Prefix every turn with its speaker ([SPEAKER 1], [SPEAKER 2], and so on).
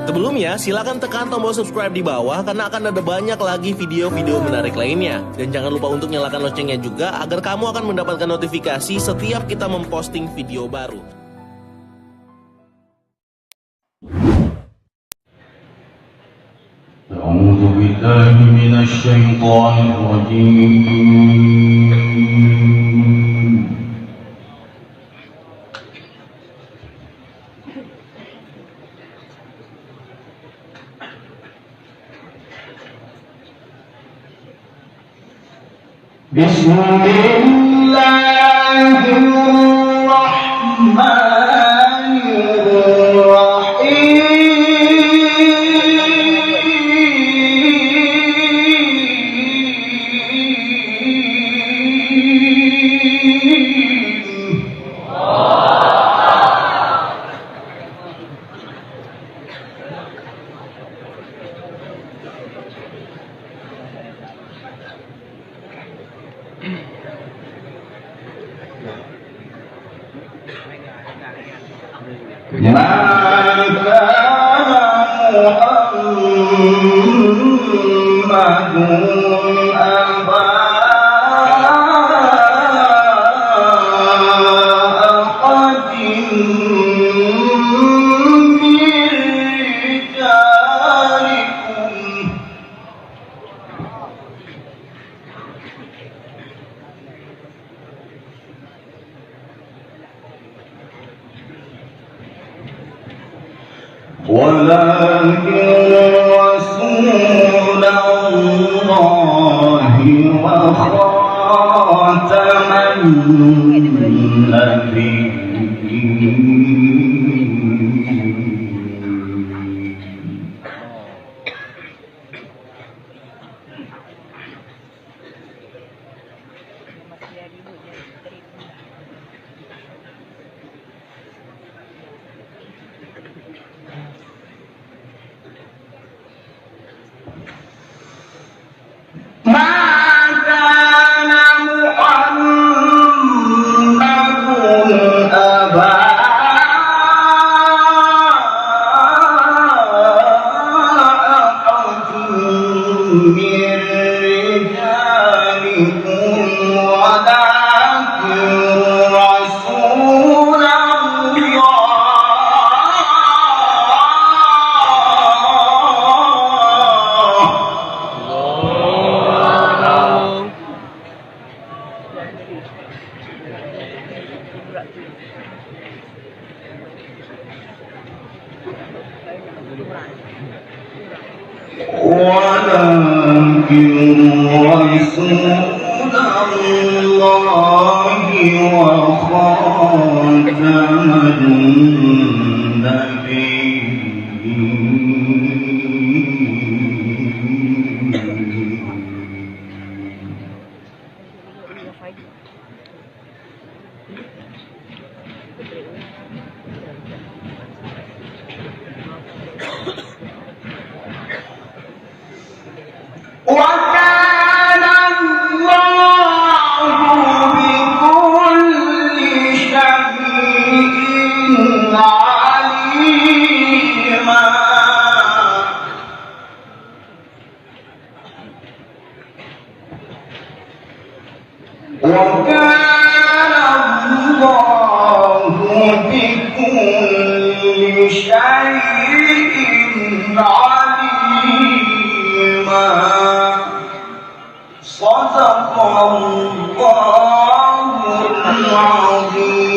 [SPEAKER 1] Sebelumnya, silakan tekan tombol subscribe di bawah karena akan ada banyak lagi video-video menarik lainnya. Dan jangan lupa untuk nyalakan loncengnya juga agar kamu akan mendapatkan notifikasi setiap kita memposting video baru.
[SPEAKER 2] أعوذ بالله من الشيطان الرجيم بسم الله الرحمن الرحيم ما كان محمد أبا أحد من رجالكم ولكن رسول الله وخاتم النبيين ما كان محمد أبا أحد من رجالكم ولكن رسول وخاتم النبيين وكان الله بكل شيء عليما وكان الله بكل شيء عليما صدق الله العظيم